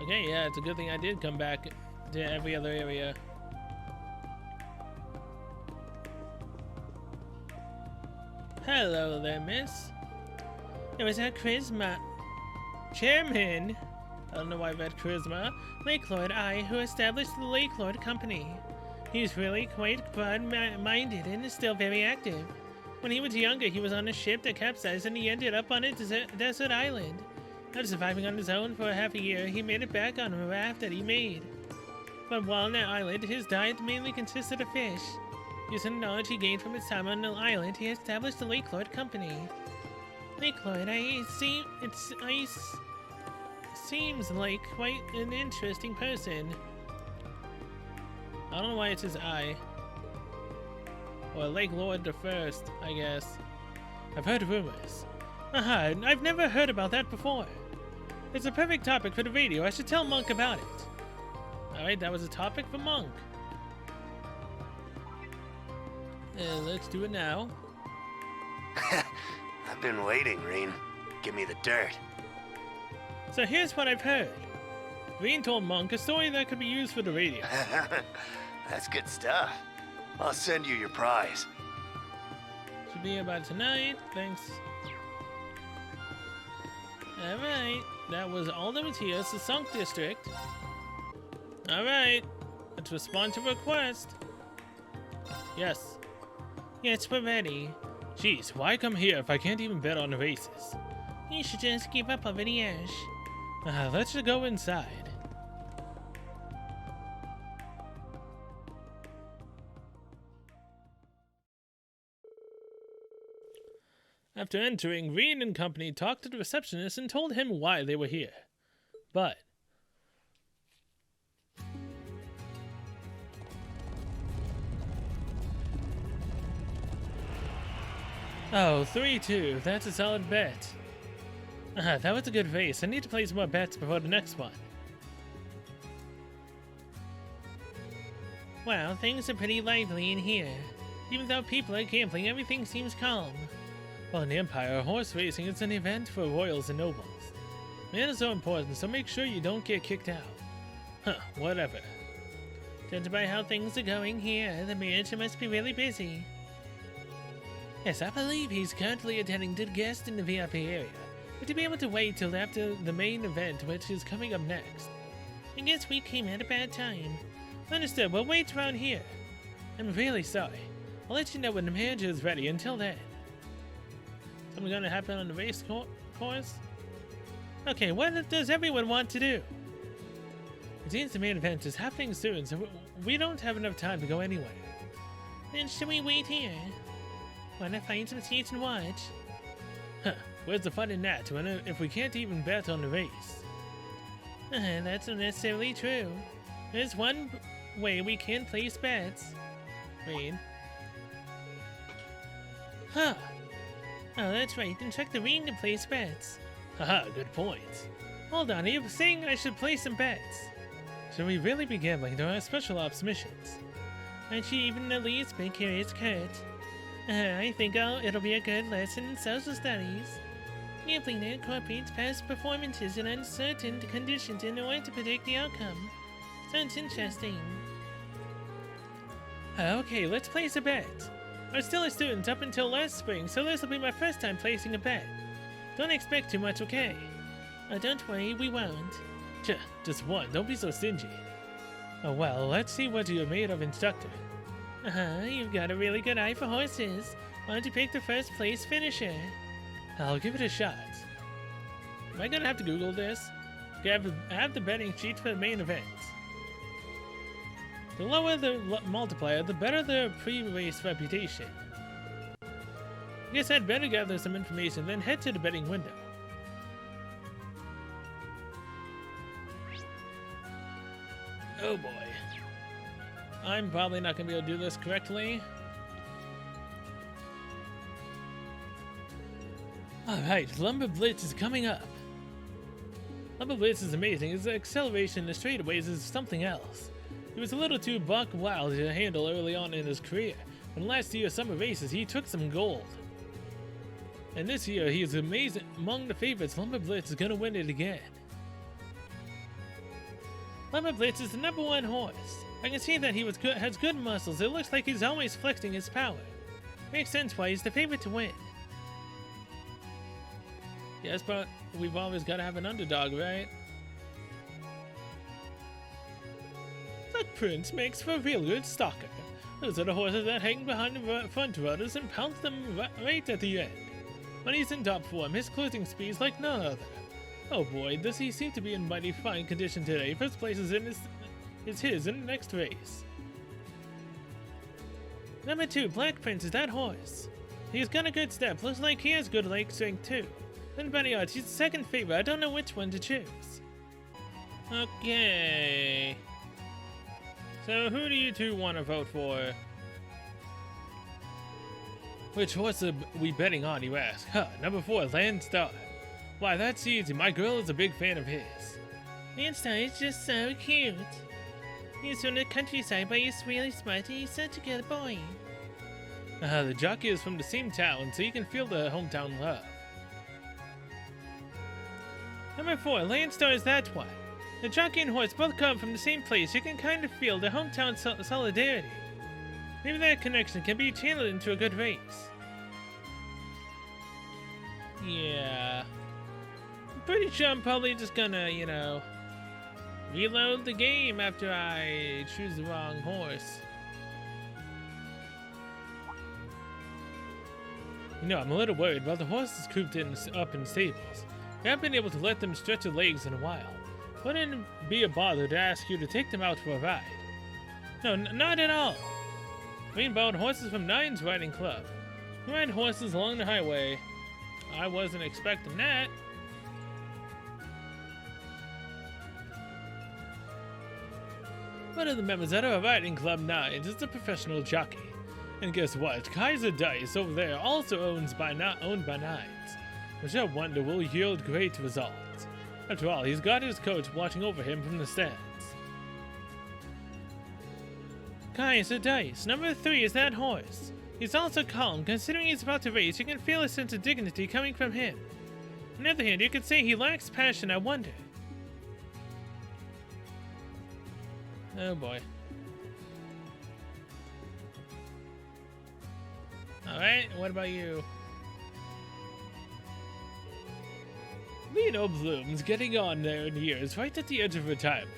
Okay, yeah, it's a good thing I did come back to every other area. Hello there, miss. It was that Charisma Chairman, I don't know why I've had Charisma, Lake Lord I, who established the Lake Lord Company. He's really quite broad-minded and is still very active. When he was younger, he was on a ship that capsized and he ended up on a desert island. After surviving on his own for half a year, he made it back on a raft that he made. But while on that island, his diet mainly consisted of fish. Using the knowledge he gained from his time on the island, he established the Lake Lord Company. Lake Lord, seems like quite an interesting person. I don't know why it says I. Or Lake Lord the First, I guess. I've heard rumors. Aha, I've never heard about that before. It's a perfect topic for the radio. I should tell Monk about it. Alright, that was a topic for Monk. Let's do it now. I've been waiting, Reen. Give me the dirt. So here's what I've heard. Reen told Monk a story that could be used for the radio. That's good stuff. I'll send you your prize. Should be about tonight. Thanks. Alright. That was all the materials, the Sunk District. Alright. Let's respond to request. Yes. Yes, we're ready. Jeez, why come here if I can't even bet on the races? You should just give up already, Ash. Let's just go inside. After entering, Reen and company talked to the receptionist and told him why they were here. But Oh, 3-2. That's a solid bet. That was a good race. I need to place more bets before the next one. Wow, things are pretty lively in here. Even though people are gambling, everything seems calm. Well, in the Empire, horse racing is an event for royals and nobles. Manners are important, so make sure you don't get kicked out. Whatever. Judging by how things are going here, the manager must be really busy. Yes, I believe he's currently attending to guests in the VIP area, but to be able to wait till after the main event, which is coming up next. I guess we came at a bad time. Understood, we'll wait around here. I'm really sorry. I'll let you know when the manager is ready. Until then. Something gonna happen on the race course? Okay, what does everyone want to do? It seems the main event is happening soon, so we don't have enough time to go anywhere. Then should we wait here? Wanna find some seats and watch? Where's the fun in that, if we can't even bet on the race? That's not necessarily true. There's one way we can place bets. Wait. Oh, that's right. Then check the ring to place bets. Haha, good point. Hold on, are you saying I should place some bets? Should we really be gambling? There are special ops missions. Aren't you even the least bit curious, Kurt? I think it'll be a good lesson in social studies. Gambling incorporates past performances in uncertain conditions in order to predict the outcome. Sounds interesting. Okay, let's place a bet. I was still a student up until last spring, so this will be my first time placing a bet. Don't expect too much, okay? Don't worry, we won't. Just one. Don't be so stingy. Oh well, let's see what you're made of, instructor. You've got a really good eye for horses. Why don't you pick the first place finisher? I'll give it a shot. Am I gonna have to Google this? I have the betting sheet for the main event. The lower the multiplier, the better the pre-race reputation. I guess I'd better gather some information, then head to the betting window. Oh boy. I'm probably not going to be able to do this correctly. Alright, Lumber Blitz is coming up. Lumber Blitz is amazing. His acceleration in the straightaways is something else. He was a little too buck wild to handle early on in his career. But last year's summer races, he took some gold. And this year, he is amazing. Among the favorites, Lumber Blitz is going to win it again. Lumber Blitz is the #1 horse. I can see that he has good muscles. It looks like he's always flexing his power. Makes sense why he's the favorite to win. Yes, but we've always got to have an underdog, right? Footprints makes for a real good stalker. Those are the horses that hang behind the front runners and pounce them right at the end. When he's in top form, his closing speed is like none other. Oh boy, does he seem to be in mighty fine condition today. First place is his in the next race. #2, Black Prince is that horse. He's got a good step. Looks like he has good leg strength too. Then Betty Odds, he's the second favorite. I don't know which one to choose. Okay. So who do you two want to vote for? Which horse are we betting on, you ask? #4, Landstar. Why, that's easy. My girl is a big fan of his. Landstar is just so cute. He's from the countryside, but he's really smart and he's such a good boy. The jockey is from the same town, so you can feel the hometown love. #4, Landstar is that one. The jockey and horse both come from the same place. You can kind of feel the hometown solidarity. Maybe that connection can be channeled into a good race. Yeah. I'm pretty sure I'm probably just gonna, reload the game after I choose the wrong horse. I'm a little worried about the horses cooped up in stables. I haven't been able to let them stretch their legs in a while. Wouldn't it be a bother to ask you to take them out for a ride? No, not at all. Greenbound horses from Nine's Riding Club. We ride horses along the highway. I wasn't expecting that. One of the members at our riding club, Nines, is a professional jockey. And guess what? Kaiser Dice over there also owned by Knights, which I wonder will yield great results. After all, he's got his coach watching over him from the stands. Kaiser Dice, number 3 is that horse. He's also calm. Considering he's about to race, you can feel a sense of dignity coming from him. On the other hand, you could say he lacks passion, I wonder. Oh boy. Alright, what about you? Lino Bloom's getting on there in years, right at the edge of retirement.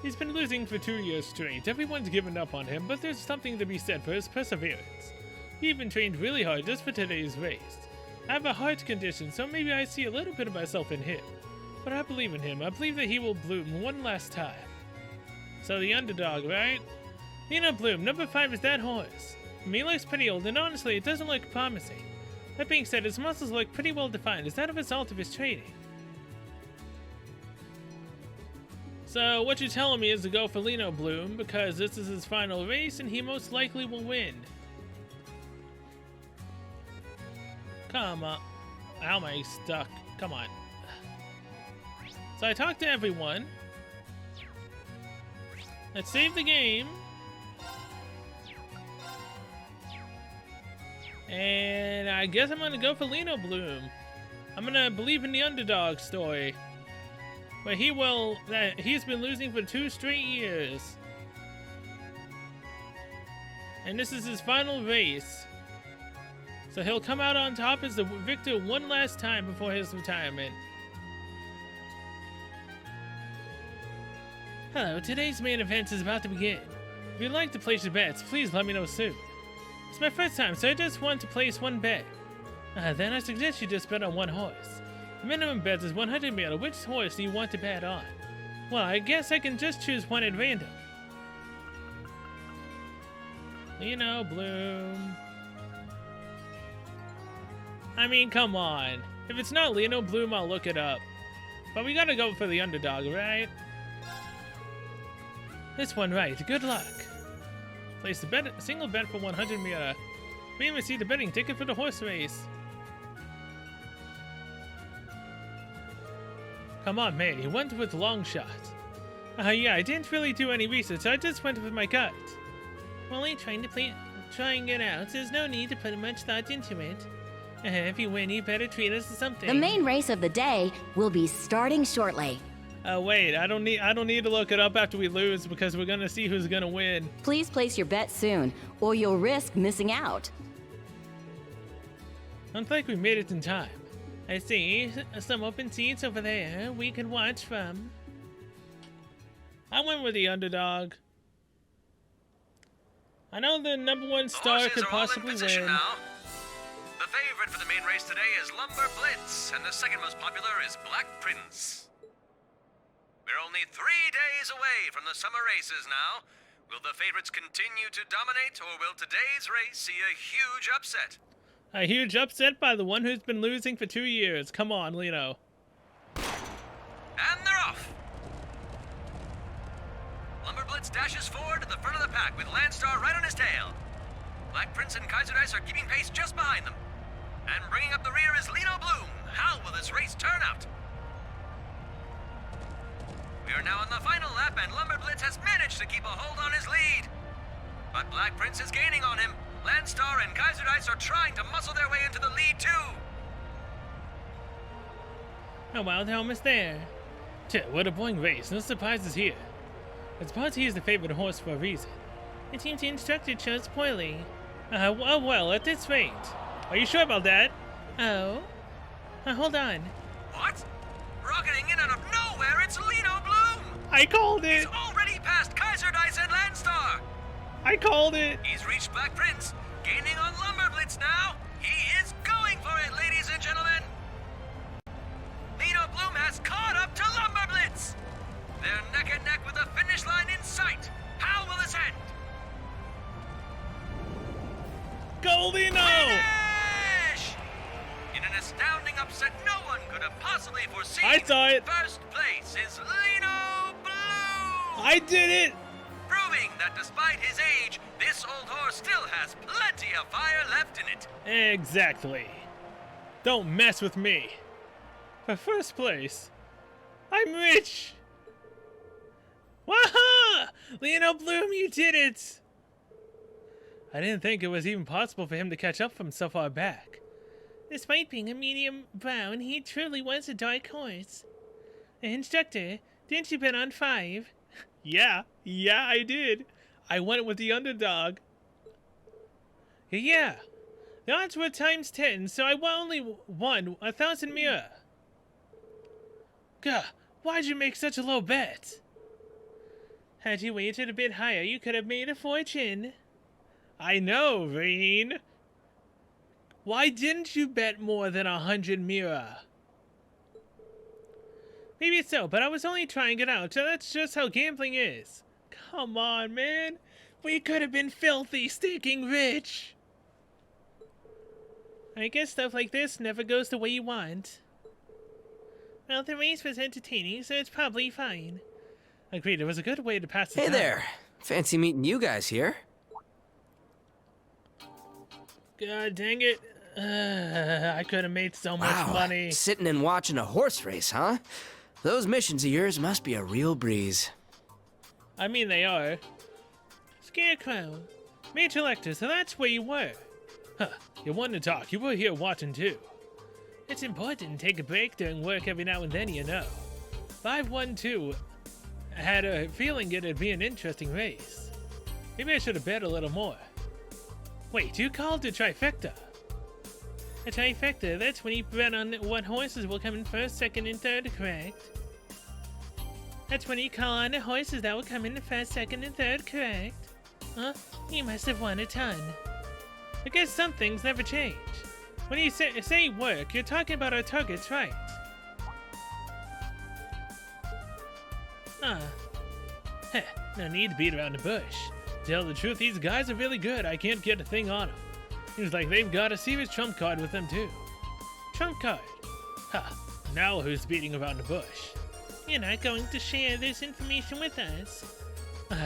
He's been losing for 2 years straight. Everyone's given up on him, but there's something to be said for his perseverance. He even trained really hard just for today's race. I have a heart condition, so maybe I see a little bit of myself in him. But I believe in him. I believe that he will bloom one last time. So the underdog, right? Lino Bloom, number 5 is that horse. I mean, he looks pretty old, and honestly, it doesn't look promising. That being said, his muscles look pretty well defined. Is that a result of his training? So what you're telling me is to go for Lino Bloom, because this is his final race, and he most likely will win. Come on. How am I stuck? Come on. So I talked to everyone. Let's save the game. And I guess I'm gonna go for Lino Bloom. I'm gonna believe in the underdog story. But he's been losing for 2 straight years. And this is his final race. So he'll come out on top as the victor one last time before his retirement. Hello, today's main event is about to begin. If you'd like to place your bets, please let me know soon. It's my first time, so I just want to place one bet. Then I suggest you just bet on one horse. The minimum bet is 100 mil. Which horse do you want to bet on? Well, I guess I can just choose one at random. Lino Bloom. I mean, come on. If it's not Lino Bloom, I'll look it up. But we gotta go for the underdog, right? This one right. Good luck. Place a single bet for 100 mil. We even see the betting ticket for the horse race. Come on, man. You went with long shot. Yeah, I didn't really do any research. I just went with my gut. Well, I'm trying it out. There's no need to put much thought into it. If you win, you better treat us to something. The main race of the day will be starting shortly. Wait, I don't need to look it up after we lose because we're gonna see who's gonna win. Please place your bet soon, or you'll risk missing out. Looks like we made it in time. I see some open seats over there we can watch from. I went with the underdog. I know the number 1 star could possibly win. Now. The favorite for the main race today is Lumber Blitz, and the second most popular is Black Prince. We're only 3 days away from the summer races now. Will the favorites continue to dominate, or will today's race see a huge upset? A huge upset by the one who's been losing for 2 years. Come on, Lino. And they're off! Lumber Blitz dashes forward to the front of the pack with Landstar right on his tail. Black Prince and Kaiser Dice are keeping pace just behind them. And bringing up the rear is Lino Bloom. How will this race turn out? We are now on the final lap, and Lumber Blitz has managed to keep a hold on his lead. But Black Prince is gaining on him. Landstar and Kaiser Dice are trying to muscle their way into the lead, too. Oh wow, they're almost there. What a boring race. No surprises here. I suppose he is the favorite horse for a reason. It seems the instructor chose poorly. Well, at this rate. Are you sure about that? Oh. Hold on. What? Rocketing in out of nowhere, it's Lino Bloom! I called it! He's already passed Kaiser Dice and Landstar! I called it! He's reached Black Prince, gaining on Lumber Blitz now! He is going for it, ladies and gentlemen! Lino Bloom has caught up to Lumber Blitz! They're neck and neck with the finish line in sight! How will this end? Go, Lino! Finish! In an astounding upset no one could have possibly foreseen, I saw it! First place is Lino Bloom! I did it! Proving that Despite his age, this old horse still has plenty of fire left in it. Exactly. Don't mess with me. For first place, I'm rich. Waha! Lionel Bloom, you did it! I didn't think it was even possible for him to catch up from so far back. Despite being a medium brown, he truly was a dark horse. Instructor, didn't you bet on 5? Yeah, I did. I went with the underdog. Yeah, the odds were times 10, so I only won 1,000 mira. Gah, why'd you make such a low bet? Had you waited a bit higher, you could have made a fortune. I know, Reen. Why didn't you bet more than 100 mira? Maybe so, but I was only trying it out, so that's just how gambling is. Come on, man. We could have been filthy, stinking rich. I guess stuff like this never goes the way you want. Well, the race was entertaining, so it's probably fine. Agreed, it was a good way to pass the time. Hey there. Fancy meeting you guys here. God dang it. I could have made so much money. Sitting and watching a horse race, huh? Those missions of yours must be a real breeze. I mean, they are. Scarecrow. Major Lecter, so that's where you were. Huh, you wanted to talk. You were here watching, too. It's important to take a break during work every now and then, you know. 512 had a feeling it'd be an interesting race. Maybe I should have bet a little more. Wait, you called it trifecta. A trifecta, that's when you bet on what horses will come in first, second, and third, correct? That's when you call on the horses that will come in the first, second, and third, correct? Huh? You must have won a ton. I guess some things never change. When you say work, you're talking about our targets, right? Heh, no need to beat around the bush. To tell the truth, these guys are really good. I can't get a thing on them. Seems like they've got a serious trump card with them, too. Trump card? Ha, now who's beating around the bush? You're not going to share this information with us?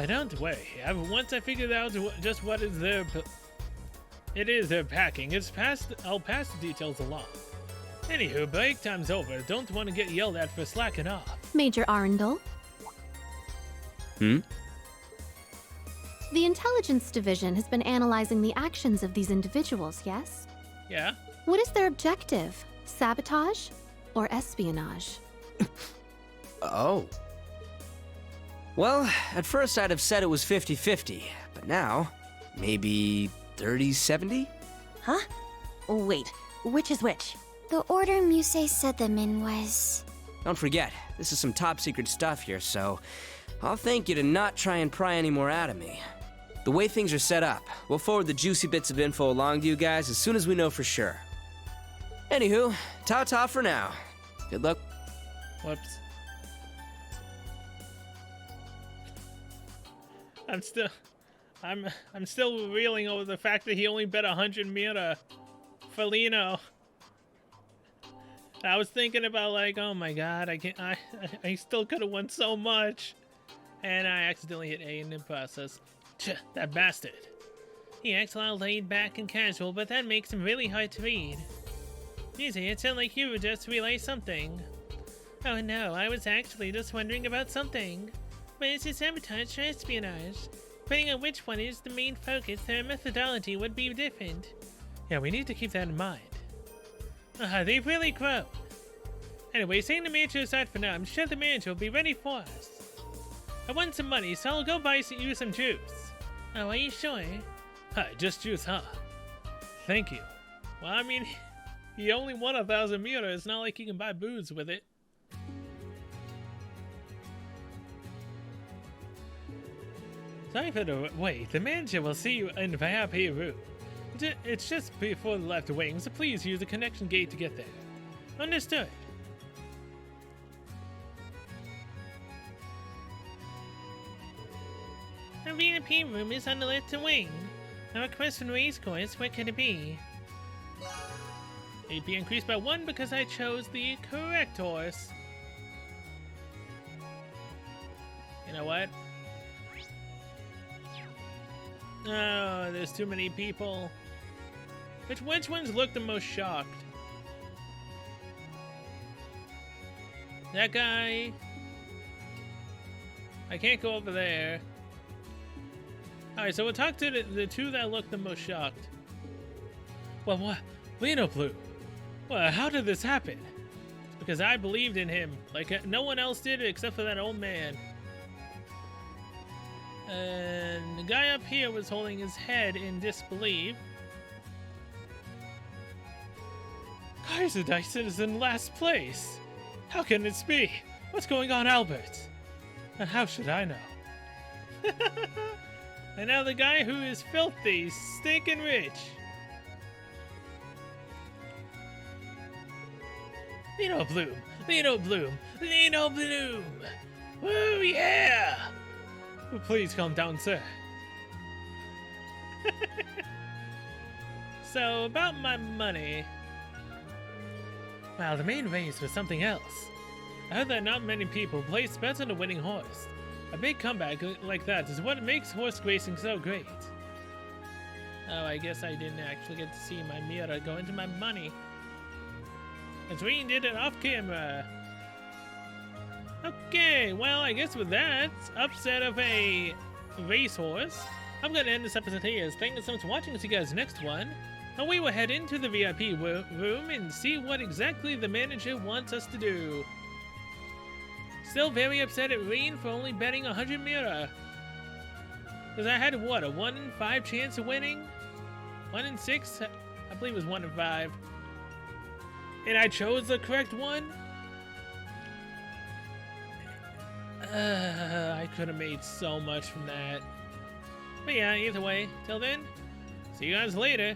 Don't worry. Once I figured out just what is their... It is their packing. I'll pass the details along. Anywho, break time's over. Don't want to get yelled at for slacking off. Major Arundel? Hmm? The Intelligence Division has been analyzing the actions of these individuals, yes? Yeah? What is their objective? Sabotage or espionage? Oh. Well, at first I'd have said it was 50-50, but now, maybe 30-70? Huh? Wait, which is which? The order Muse said them in was... Don't forget, this is some top secret stuff here, so I'll thank you to not try and pry any more out of me. The way things are set up, we'll forward the juicy bits of info along to you guys as soon as we know for sure. Anywho, ta-ta for now. Good luck. Whoops. I'm still reeling over the fact that he only bet 100 mira for Lino. I was thinking about like, oh my god, I still could have won so much. And I accidentally hit A in the process. That bastard. He acts all laid back and casual, but that makes him really hard to read. Easy, it sounded like you were just relay something. Oh no, I was actually just wondering about something. But is it sabotage or espionage? Depending on which one is the main focus, their methodology would be different. Yeah, we need to keep that in mind. They've really grown. Anyway, setting the manager aside for now, I'm sure the manager will be ready for us. I want some money, so I'll go buy you some juice. Oh, are you sure? Just juice, huh? Thank you. Well, I mean, he only won 1,000 mira. It's not like he can buy booze with it. Sorry for the wait. The manager will see you in the VIP room. It's just before the left wing, so please use the connection gate to get there. Understood. The VIP room is on the left wing. A request from race course, what could it be? AP increased by 1 because I chose the correct horse. You know what? Oh, there's too many people. Which ones look the most shocked? That guy. I can't go over there. Alright, so we'll talk to the two that look the most shocked. Well, what? Lino Blue. Well, how did this happen? It's because I believed in him. Like, no one else did except for that old man. And the guy up here was holding his head in disbelief. Kaiser Dyson is in last place. How can this be? What's going on, Albert? And how should I know? And now the guy who is filthy, stinking rich. Lino Bloom, Lino Bloom, Lino Bloom! Woo, yeah! Please calm down, sir. So, about my money. Well, the main race was something else. I heard that not many people place bets on a winning horse. A big comeback like that is what makes horse racing so great. Oh, I guess I didn't actually get to see my mirror go into my money. Adrien did it off camera. Okay, well, I guess with that upset of a racehorse, I'm gonna end this episode here. Thank you so much for watching. See you guys next one. And we will head into the VIP room and see what exactly the manager wants us to do. Still very upset at Reen for only betting 100 mirror. Because I had, what, a 1 in 5 chance of winning? 1 in 6? I believe it was 1 in 5. And I chose the correct one? I could have made so much from that. But yeah, either way, till then, see you guys later.